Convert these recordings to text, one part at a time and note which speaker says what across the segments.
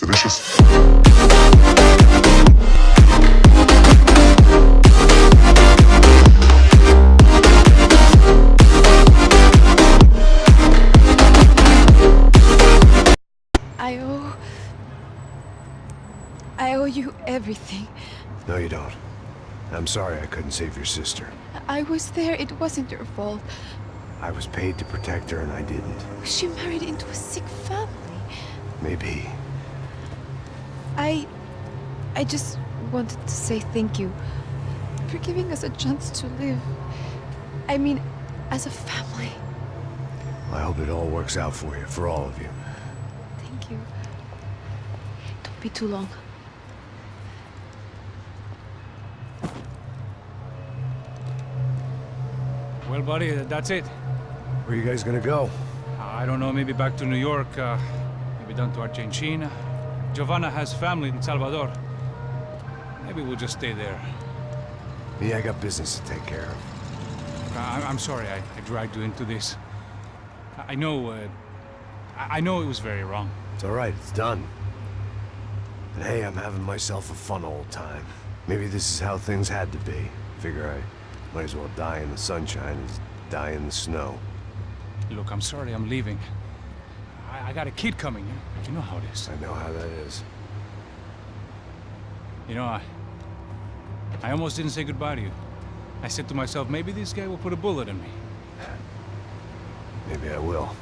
Speaker 1: Delicious.
Speaker 2: I owe you everything.
Speaker 3: No, you don't. I'm sorry I couldn't save your sister.
Speaker 2: I was there. It wasn't your fault.
Speaker 3: I was paid to protect her and I didn't.
Speaker 2: She married into a sick family.
Speaker 3: Maybe.
Speaker 2: I just wanted to say thank you for giving us a chance to live. I mean, as a family.
Speaker 3: I hope it all works out for you, for all of you.
Speaker 2: Thank you. Don't be too long.
Speaker 4: Well, buddy, that's it.
Speaker 3: Where are you guys gonna go?
Speaker 4: I don't know, maybe back to New York, maybe down to Argentina. Giovanna has family in Salvador. Maybe we'll just stay there.
Speaker 3: Me, I got business to take care of.
Speaker 4: I'm sorry I dragged you into this. I know it was very wrong.
Speaker 3: It's all right, it's done. And hey, I'm having myself a fun old time. Maybe this is how things had to be. Figure I might as well die in the sunshine as die in the snow.
Speaker 4: Look, I'm sorry I'm leaving. I got a kid coming. You know how it is.
Speaker 3: I know how that is.
Speaker 4: You know, I almost didn't say goodbye to you. I said to myself, maybe this guy will put a bullet in me.
Speaker 3: Maybe I will.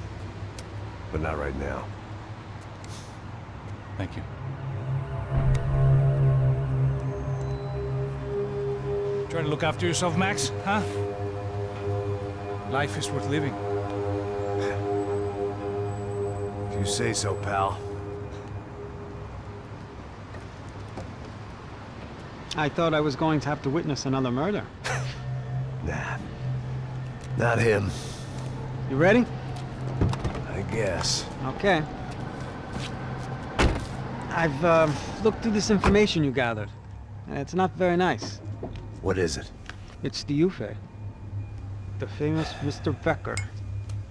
Speaker 3: But not right now.
Speaker 4: Thank you. Try to look after yourself, Max, huh? Life is worth living.
Speaker 3: If you say so, pal.
Speaker 5: I thought I was going to have to witness another murder.
Speaker 3: Nah. Not him.
Speaker 5: You ready?
Speaker 3: I guess.
Speaker 5: Okay. I've looked through this information you gathered. And it's not very nice.
Speaker 3: What is it?
Speaker 5: It's the Ufe. The famous Mr. Becker.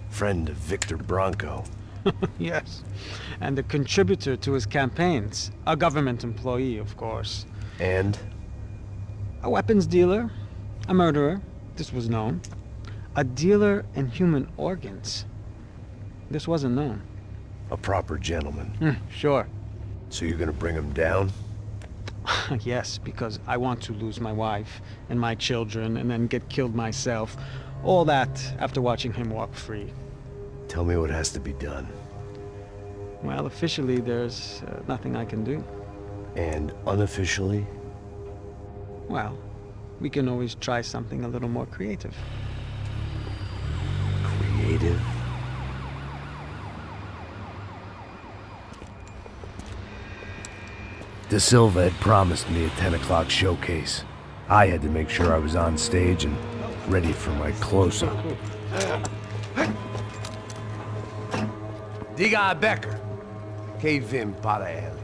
Speaker 3: Friend of Victor Bronco.
Speaker 5: Yes. And a contributor to his campaigns. A government employee, of course.
Speaker 3: And?
Speaker 5: A weapons dealer. A murderer. This was known. A dealer in human organs. This wasn't known.
Speaker 3: A proper gentleman.
Speaker 5: Sure.
Speaker 3: So you're gonna bring him down?
Speaker 5: Yes, because I want to lose my wife and my children and then get killed myself. All that after watching him walk free.
Speaker 3: Tell me what has to be done.
Speaker 5: Well, officially, there's nothing I can do.
Speaker 3: And unofficially?
Speaker 5: Well, we can always try something a little more creative.
Speaker 3: Creative? De Silva had promised me a 10 o'clock showcase. I had to make sure I was on stage and ready for my close-up. Diga a Becker. Que vim para ele.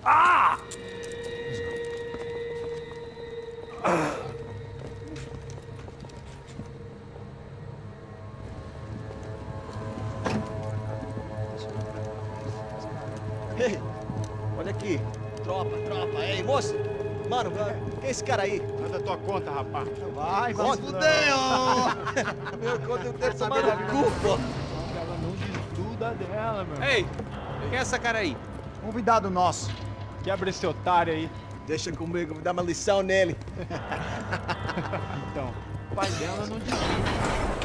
Speaker 3: Ah!
Speaker 6: Ei, olha aqui. Tropa. Ei, moço. Mano, quem é esse cara aí?
Speaker 7: Manda tua conta, rapaz.
Speaker 6: Vai se fuder, ó. Meu conta eu tenho tomar no cu, pô.
Speaker 7: Ela não desgruda dela, meu.
Speaker 6: Ei, quem é essa cara aí?
Speaker 7: Convidado nosso. Quebra esse otário aí.
Speaker 6: Deixa comigo, vou dar uma lição nele.
Speaker 7: Então, o pai dela não desgruda.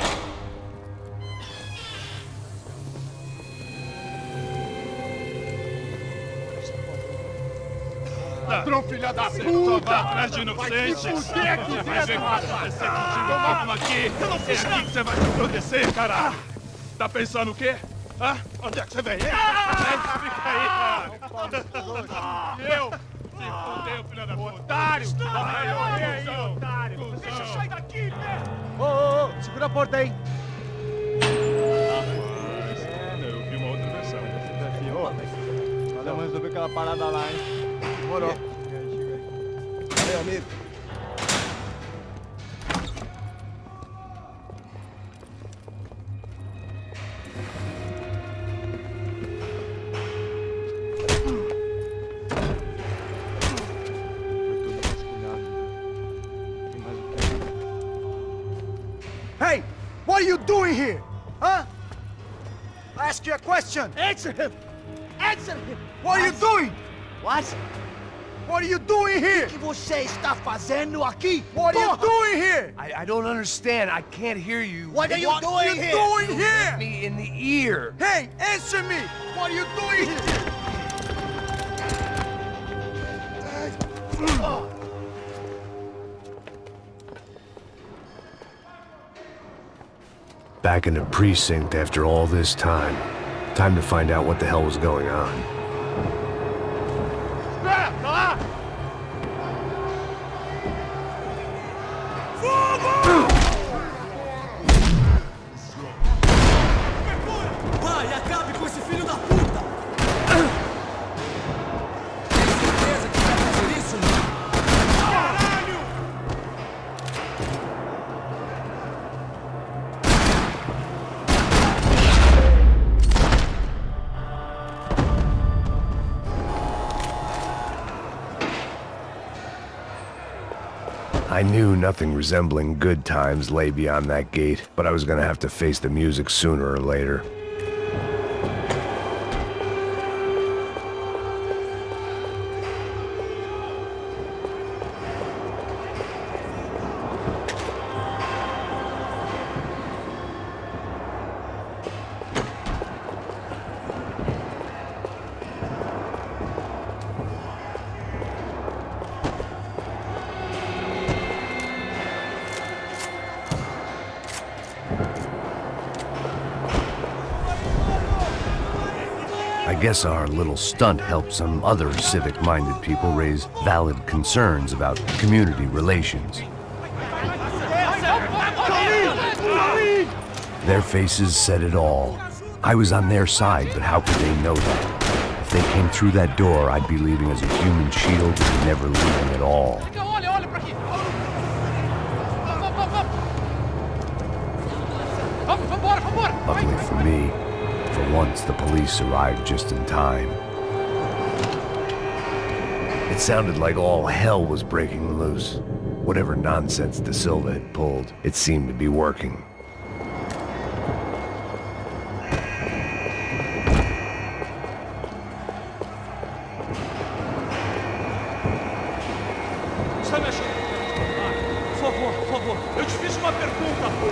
Speaker 7: Ladrão, filha da puta! Atrás de inocente! Vai ver o que vai acontecer contigo! Vamos aqui! Eu não fiz nada! É aqui que você vai acontecer, caralho! Tá pensando o quê? Hã? Onde é que você vem? Fica aí, cara! Eu? Se fudeu, filha da puta! Otário! Aí, otário! Deixa eu sair daqui, né?
Speaker 6: Ô, segura a porta aí.
Speaker 7: Eu vi uma outra versão. Vamos resolver aquela parada lá, hein? Demorou.
Speaker 6: Valeu, amigo. doing here? Huh? I ask you a question. Answer him! Answer him! What are you doing? What? What are you doing here? O que você está fazendo aqui? What are you doing here?
Speaker 3: I don't understand. I can't hear you.
Speaker 6: What are you doing here?
Speaker 3: Doing here? Me in the ear.
Speaker 6: Hey, answer me! What are you doing here?
Speaker 3: Back in the precinct after all this time. Time to find out what the hell was going on.
Speaker 6: Vai, acabe com esse filho da puta! Tem certeza que vai fazer isso? Caralho!
Speaker 3: I knew nothing resembling good times lay beyond that gate, but I was gonna have to face the music sooner or later. I guess our little stunt helped some other civic-minded people raise valid concerns about community relations. Their faces said it all. I was on their side, but how could they know that? If they came through that door, I'd be leaving as a human shield and never leaving at all. Luckily for me, for once the police arrived just in time. It sounded like all hell was breaking loose. Whatever nonsense De Silva had pulled, it seemed to be working.
Speaker 6: Está me achando? Por favor. Eu te fiz uma pergunta, pô.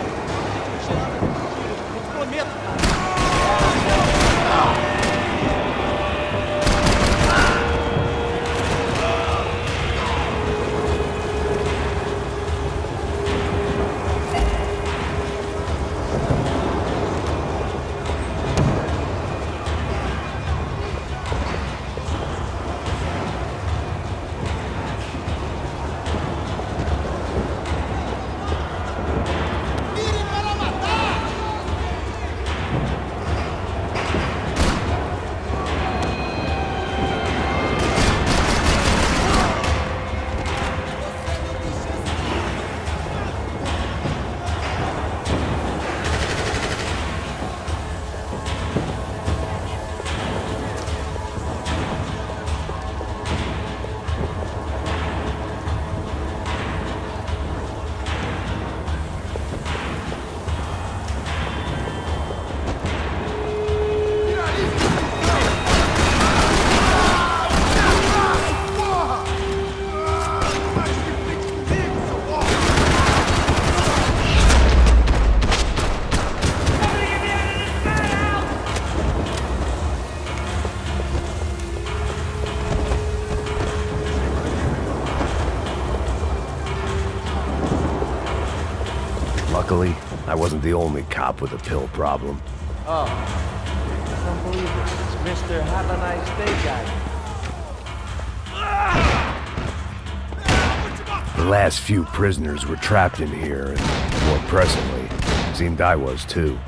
Speaker 6: Eu prometo, cara.
Speaker 3: Luckily, I wasn't the only cop with a pill problem.
Speaker 1: Oh, I don't believe it. It's Mr. Have a Nice Day guy.
Speaker 3: The last few prisoners were trapped in here, and more presently, it seemed I was too.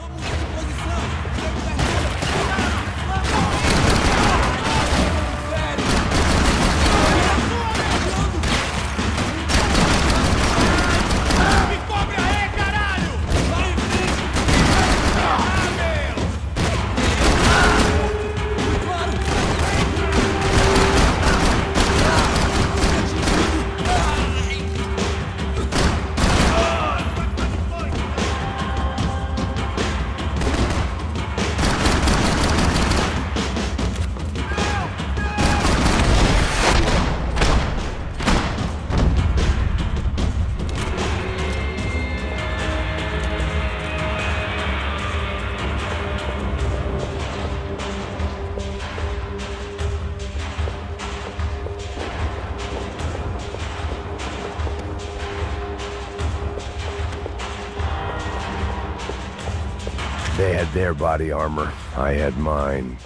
Speaker 3: their body armor. I had mine.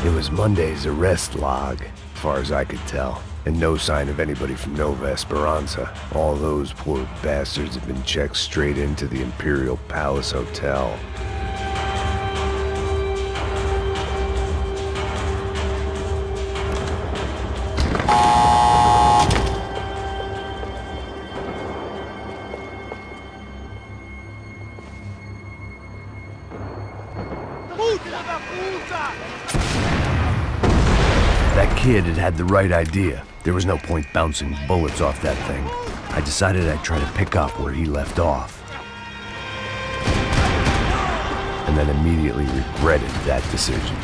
Speaker 3: It was Monday's arrest log, as far as I could tell. And no sign of anybody from Nova Esperanza. All those poor bastards have been checked straight into the Imperial Palace Hotel. That kid had had the right idea. There was no point bouncing bullets off that thing. I decided I'd try to pick up where he left off. And then immediately regretted that decision.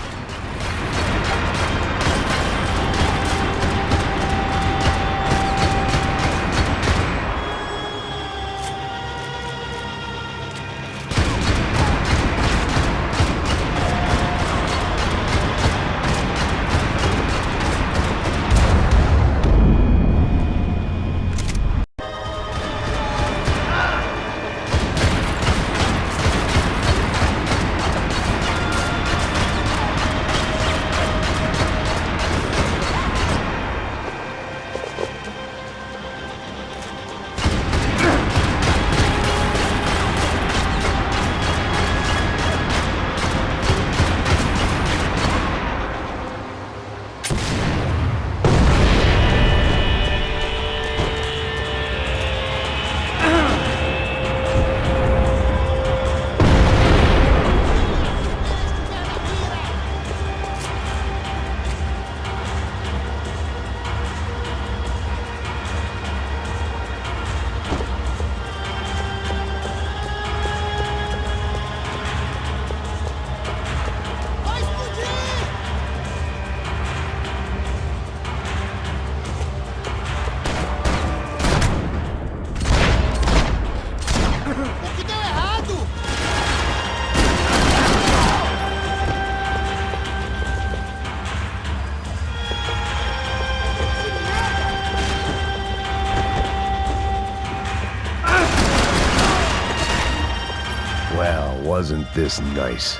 Speaker 3: Well, wasn't this nice?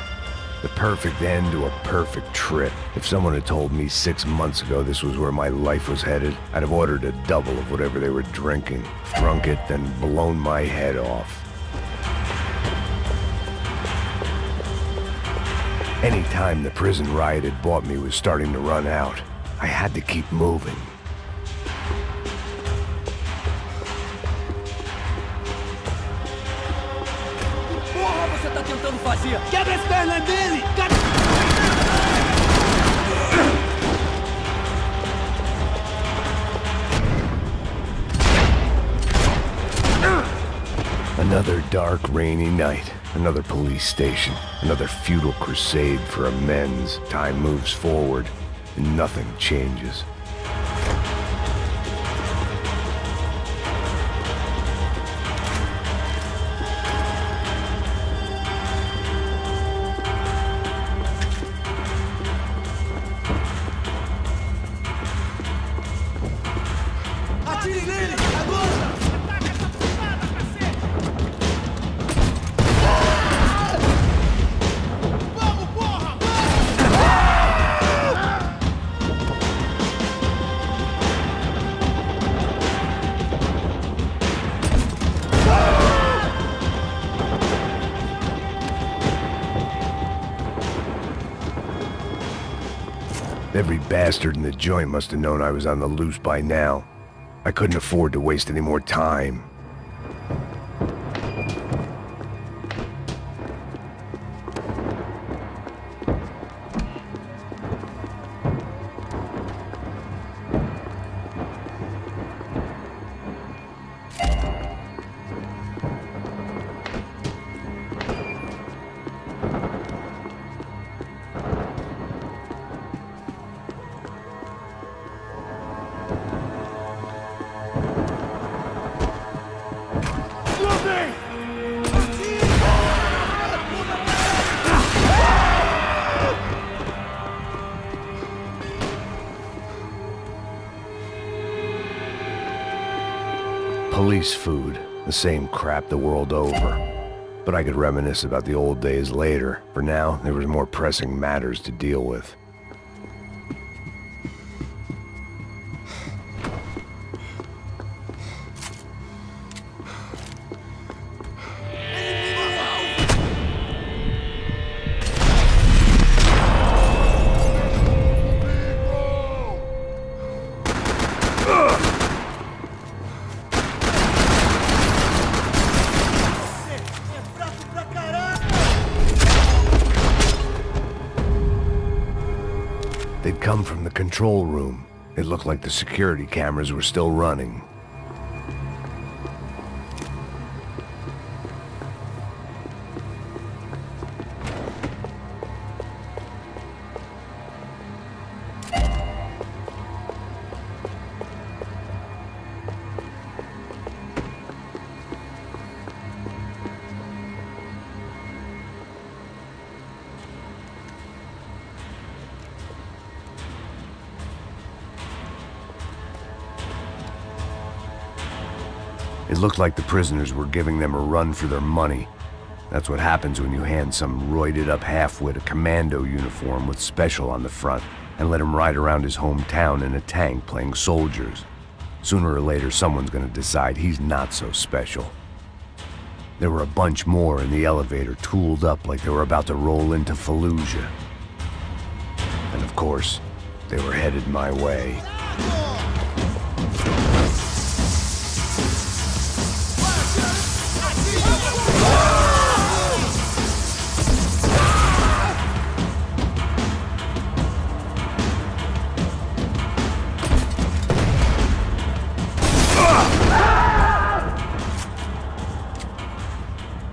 Speaker 3: The perfect end to a perfect trip. If someone had told me 6 months ago this was where my life was headed, I'd have ordered a double of whatever they were drinking, drunk it, then blown my head off. Any time the prison riot had bought me was starting to run out. I had to keep moving.
Speaker 6: Quebra as pernas dele!
Speaker 3: Another dark, rainy night. Another police station. Another futile crusade for amends. Time moves forward, and nothing changes.
Speaker 6: Atire nele! Agora! Vamos, porra!
Speaker 3: Every bastard in the joint must have known I was on the loose by now. I couldn't afford to waste any more time. Police food. The same crap the world over. But I could reminisce about the old days later. For now, there was more pressing matters to deal with. They'd come from the control room. It looked like the security cameras were still running. It looked like the prisoners were giving them a run for their money. That's what happens when you hand some roided-up halfwit a commando uniform with special on the front and let him ride around his hometown in a tank playing soldiers. Sooner or later, someone's gonna decide he's not so special. There were a bunch more in the elevator, tooled up like they were about to roll into Fallujah. And of course, they were headed my way.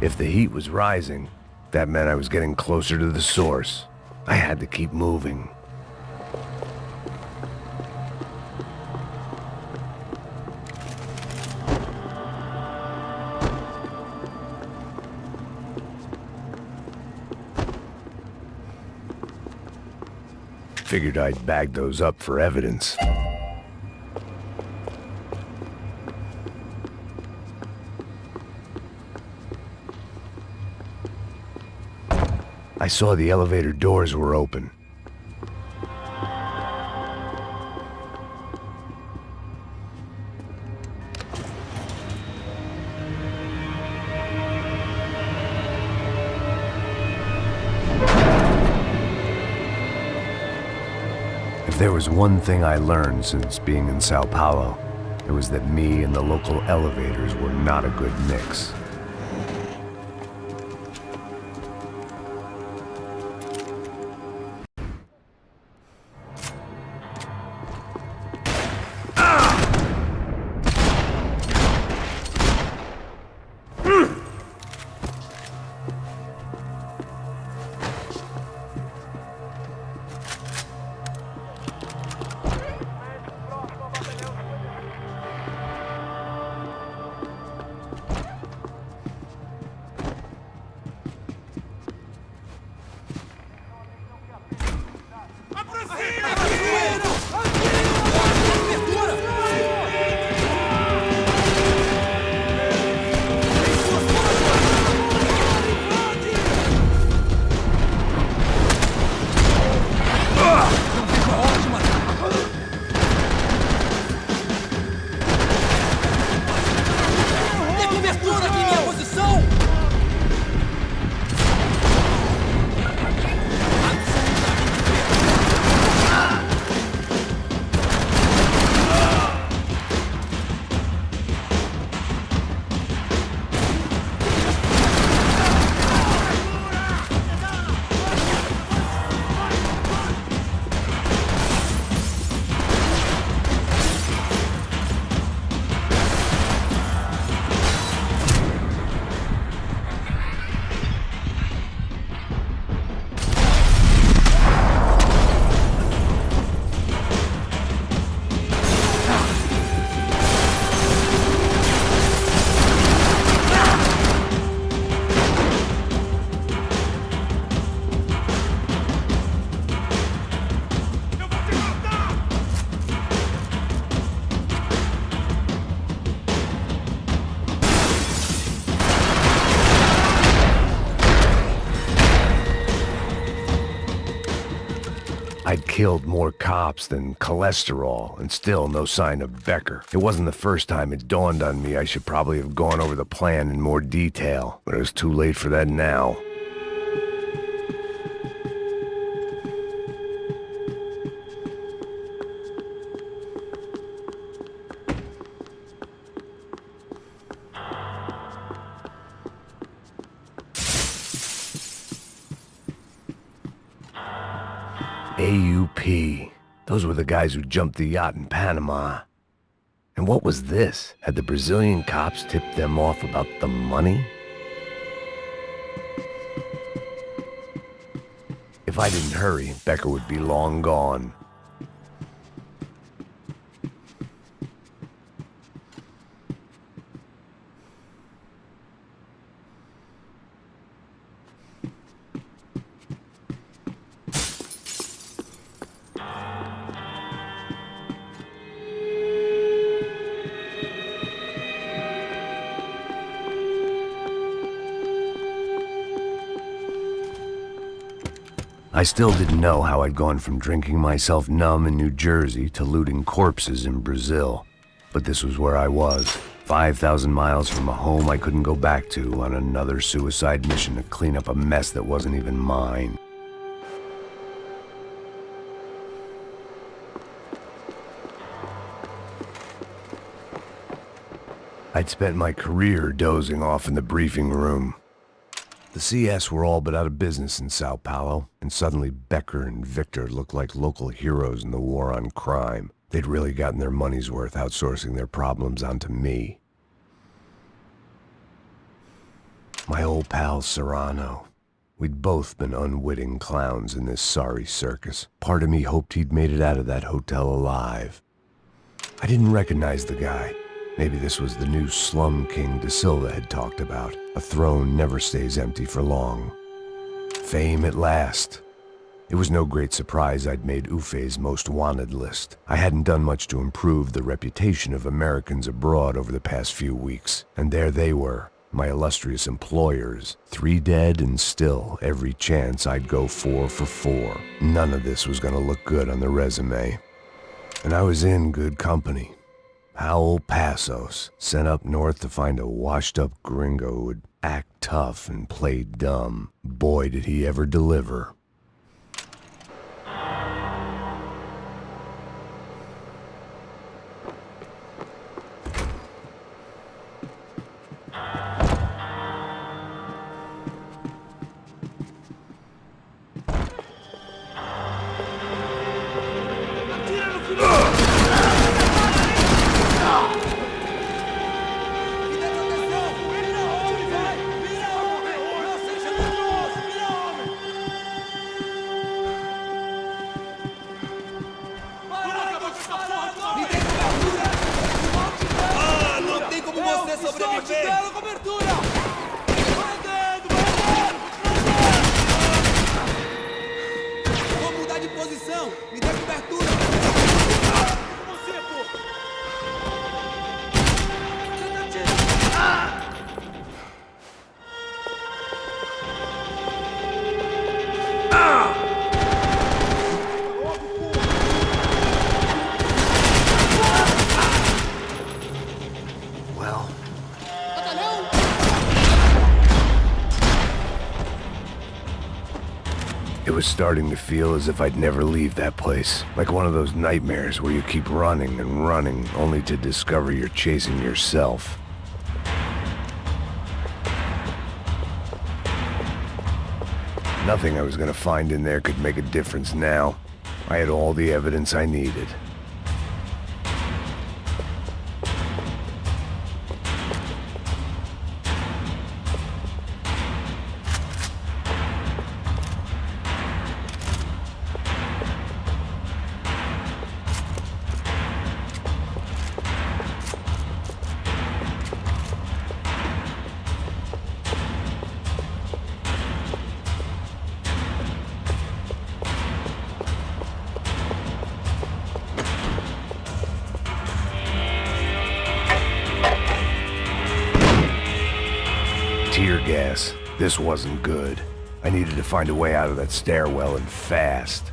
Speaker 3: If the heat was rising, that meant I was getting closer to the source. I had to keep moving. Figured I'd bag those up for evidence. I saw the elevator doors were open. If there was one thing I learned since being in Sao Paulo, it was that me and the local elevators were not a good mix. I'd killed more cops than cholesterol, and still no sign of Becker. It wasn't the first time it dawned on me I should probably have gone over the plan in more detail, but it was too late for that now. AUP. Those were the guys who jumped the yacht in Panama. And what was this? Had the Brazilian cops tipped them off about the money? If I didn't hurry, Becker would be long gone. I still didn't know how I'd gone from drinking myself numb in New Jersey to looting corpses in Brazil. But this was where I was, 5,000 miles from a home I couldn't go back to on another suicide mission to clean up a mess that wasn't even mine. I'd spent my career dozing off in the briefing room. The CS were all but out of business in Sao Paulo, and suddenly Becker and Victor looked like local heroes in the war on crime. They'd really gotten their money's worth outsourcing their problems onto me. My old pal Serrano. We'd both been unwitting clowns in this sorry circus. Part of me hoped he'd made it out of that hotel alive. I didn't recognize the guy. Maybe this was the new slum king De Silva had talked about. A throne never stays empty for long. Fame at last. It was no great surprise I'd made Ufe's most wanted list. I hadn't done much to improve the reputation of Americans abroad over the past few weeks. And there they were, my illustrious employers. 3 dead and still every chance I'd go 4 for 4. None of this was gonna look good on the resume. And I was in good company. Howell Passos, sent up north to find a washed-up gringo who would act tough and play dumb. Boy, did he ever deliver. It was starting to feel as if I'd never leave that place. Like one of those nightmares where you keep running and running, only to discover you're chasing yourself. Nothing I was gonna find in there could make a difference now. I had all the evidence I needed. Tear gas. This wasn't good. I needed to find a way out of that stairwell and fast.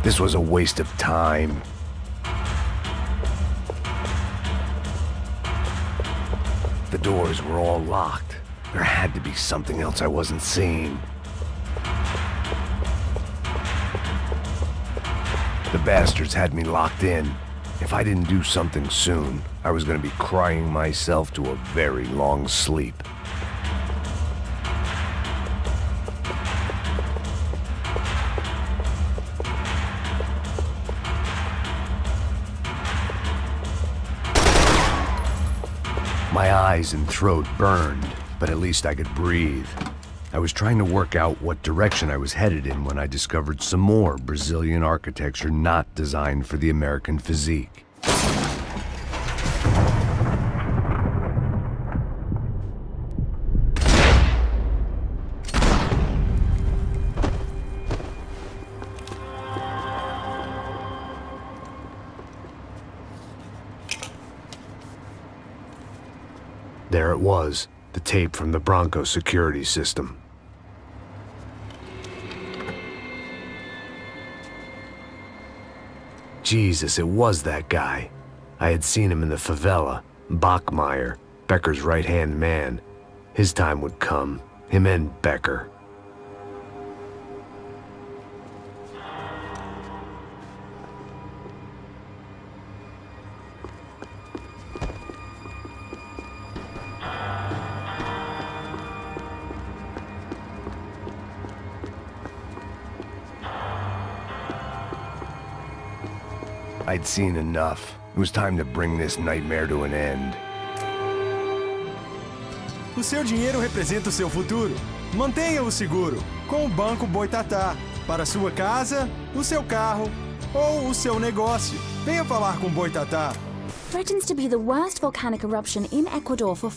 Speaker 3: This was a waste of time. The doors were all locked. There had to be something else I wasn't seeing. The bastards had me locked in. If I didn't do something soon, I was gonna be crying myself to a very long sleep. My eyes and throat burned, but at least I could breathe. I was trying to work out what direction I was headed in when I discovered some more Brazilian architecture not designed for the American physique. There it was, the tape from the Bronco security system. Jesus, it was that guy. I had seen him in the favela, Bachmeyer, Becker's right-hand man. His time would come, him and Becker. I'd seen enough. It was time to bring this nightmare to an end.
Speaker 8: O seu dinheiro representa o seu futuro. Mantenha-o seguro com o Banco Boitatá. Para sua casa, o seu carro ou o seu negócio. Venha falar com Boitatá.
Speaker 9: Threatens to be the worst volcanic eruption in Ecuador for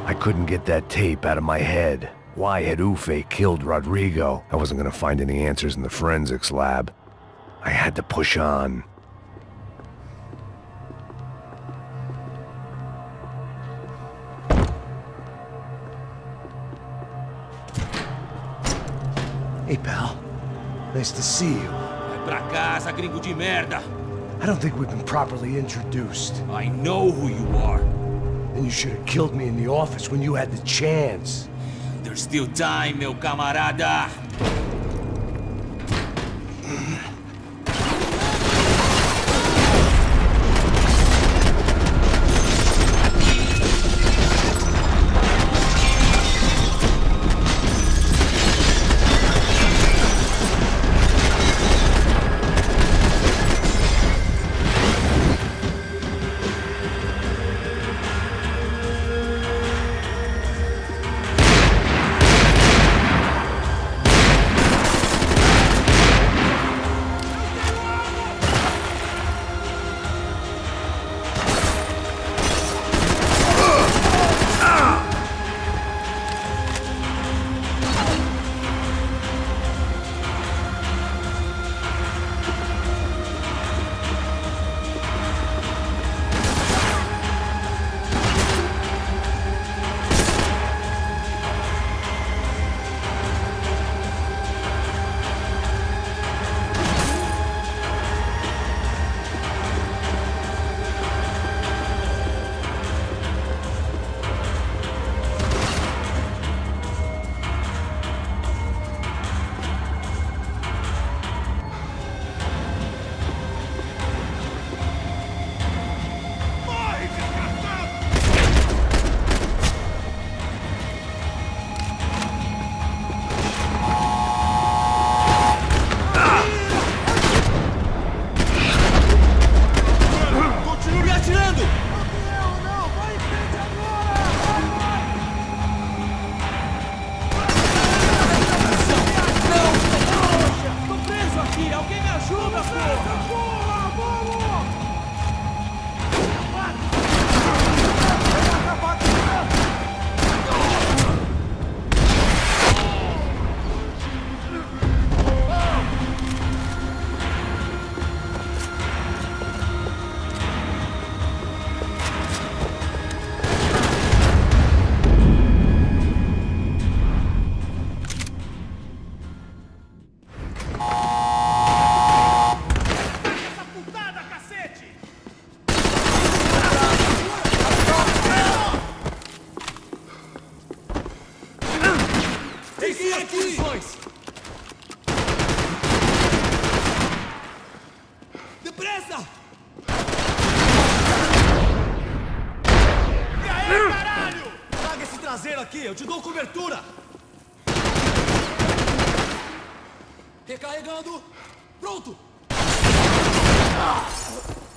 Speaker 3: I couldn't get that tape out of my head. Why had Ufe killed Rodrigo? I wasn't gonna find any answers in the forensics lab. I had to push on.
Speaker 6: Hey, pal. Nice to see you.
Speaker 10: Vai pra casa, gringo de merda!
Speaker 6: I don't think we've been properly introduced.
Speaker 10: I know who you are.
Speaker 6: And you should have killed me in the office when you had the chance.
Speaker 10: There's still time, meu camarada! Peguei as posições! Depressa!
Speaker 6: E aí, caralho?
Speaker 10: Traga esse traseiro aqui, eu te dou cobertura! Recarregando! Pronto!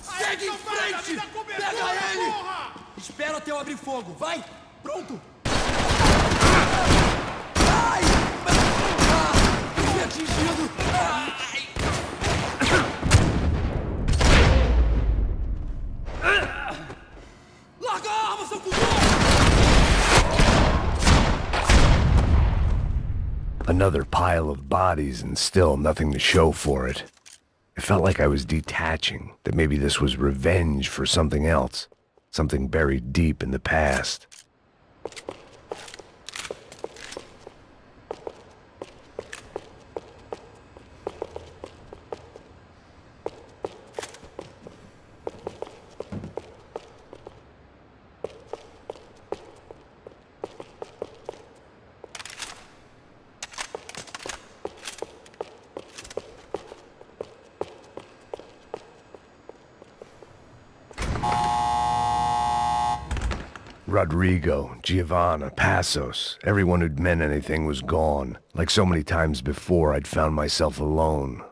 Speaker 10: Segue em frente! Pega ele! Espera até eu abrir fogo, vai! Pronto! Ai! Fui atingido! Ai! Larga a arma, seu cuzão!
Speaker 3: Another pile of bodies and still nothing to show for it. It felt like I was detaching, that maybe this was revenge for something else, something buried deep in the past. Rodrigo, Giovanna, Passos, everyone who'd meant anything was gone. Like so many times before, I'd found myself alone.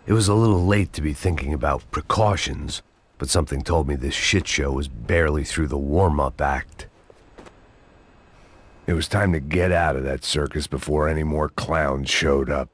Speaker 3: It was a little late to be thinking about precautions, but something told me this shit show was barely through the warm-up act. It was time to get out of that circus before any more clowns showed up.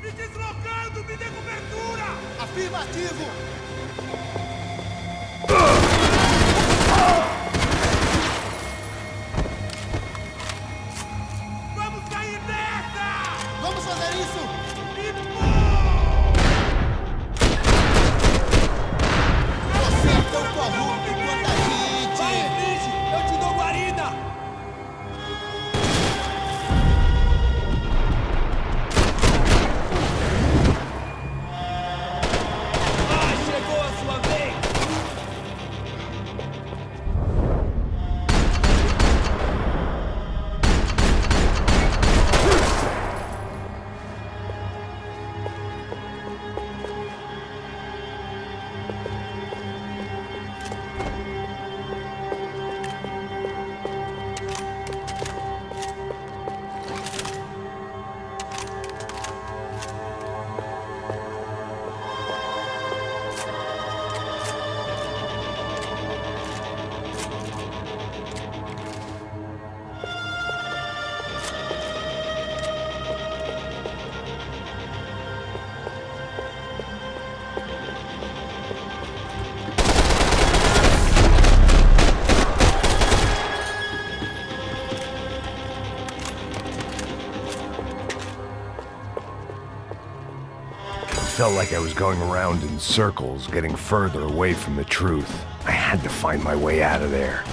Speaker 6: Me deslocando, me dê cobertura! Afirmativo! Vamos cair nessa! Vamos fazer isso! Você é tão corrupto quanto a gente!
Speaker 10: Vai, Fritz! Eu te dou guarida! Chegou a sua vez!
Speaker 3: Felt like I was going around in circles, getting further away from the truth. I had to find my way out of there.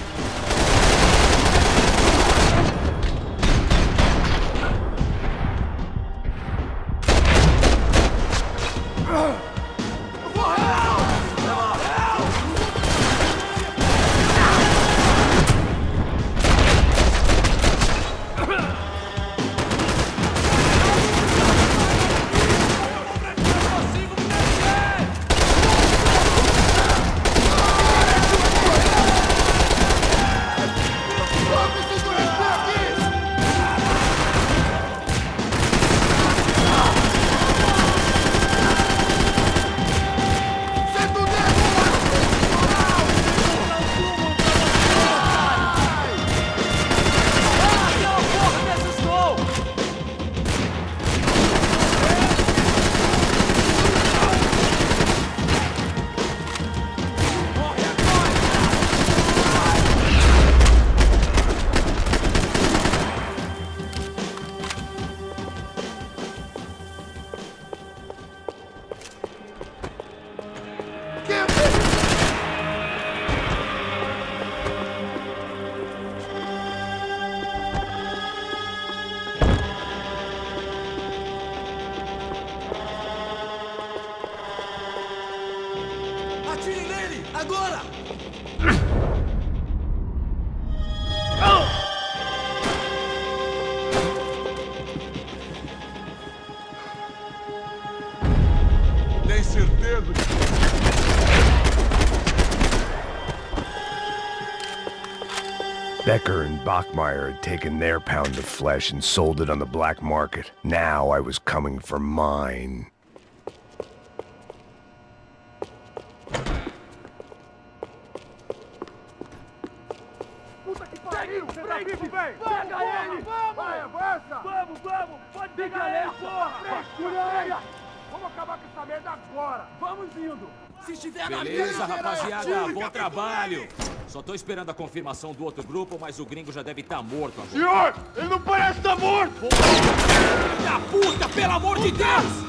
Speaker 10: Agora!
Speaker 7: Tem certeza
Speaker 3: Becker and Bachmeyer had taken their pound of flesh and sold it on the black market. Now I was coming for mine.
Speaker 6: Puta que pariu! Frente, velho! Pega ele! Vamos! Vai, avança! Vamos, vamos! Pode pegar ele, porra! Segura! Vamos acabar com essa merda agora! Vamos indo!
Speaker 10: Se estiver na
Speaker 11: Beleza,
Speaker 10: mesa,
Speaker 11: rapaziada, bom trabalho. Só tô esperando a confirmação do outro grupo, mas o gringo já deve estar morto agora.
Speaker 6: Senhor! Ele não parece estar morto!
Speaker 10: Filho da puta, pelo amor de Deus!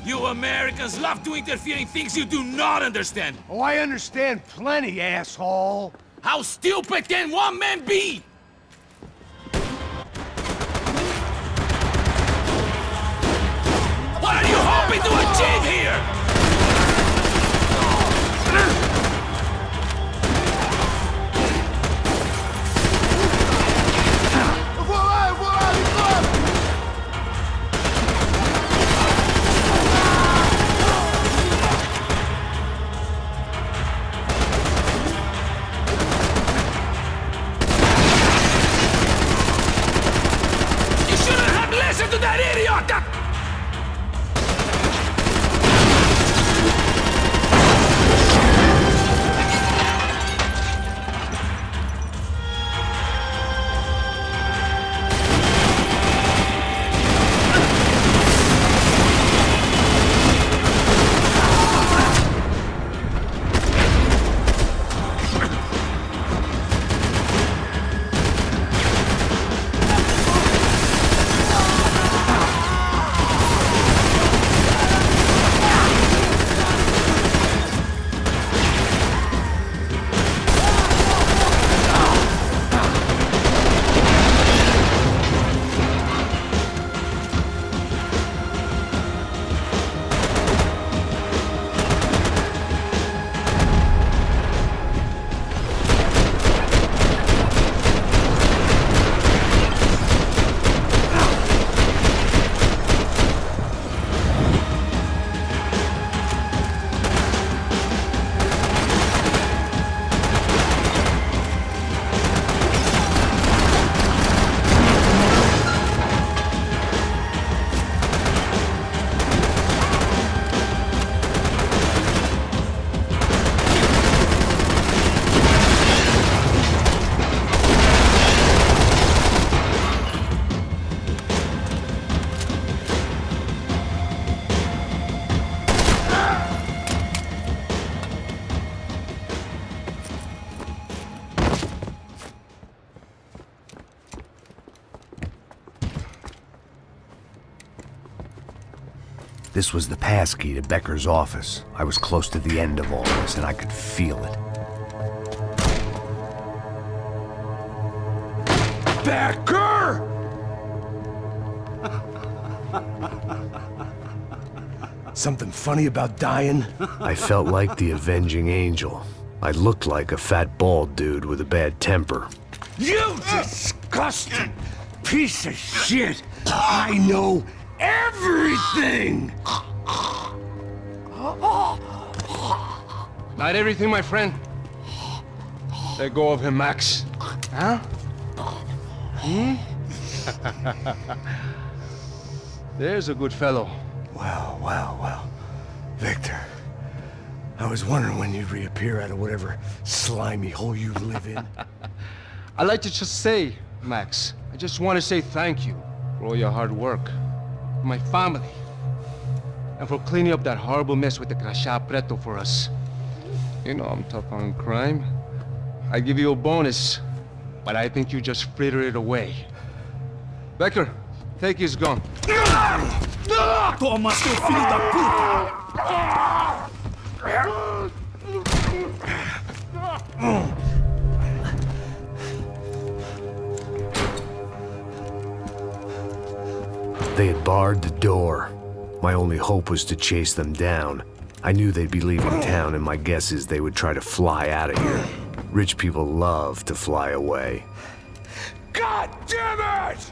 Speaker 11: You Americans love to interfere in things you do not understand.
Speaker 6: Oh, I understand plenty, asshole!
Speaker 11: How stupid can one man be? What are you hoping to achieve here?
Speaker 6: Eu vou lá, Nicolas!
Speaker 3: This was the passkey to Becker's office. I was close to the end of all this, and I could feel it.
Speaker 6: Becker!
Speaker 3: Something funny about dying? I felt like the avenging angel. I looked like a fat bald dude with a bad temper.
Speaker 6: You disgusting piece of shit! I know everything!
Speaker 12: Not everything, my friend. Let go of him, Max. Huh? There's a good fellow.
Speaker 3: Well. Victor, I was wondering when you'd reappear out of whatever slimy hole you live in.
Speaker 12: I'd like to just say, Max, I just want to say thank you for all your hard work, for my family, and for cleaning up that horrible mess with the Crachá Preto for us. You know I'm tough on crime. I give you a bonus, but I think you just frittered it away. Becker, take his gun.
Speaker 10: Toma, seu filho da puta!
Speaker 3: They had barred the door. My only hope was to chase them down. I knew they'd be leaving town, and my guess is they would try to fly out of here. Rich people love to fly away.
Speaker 6: God damn it!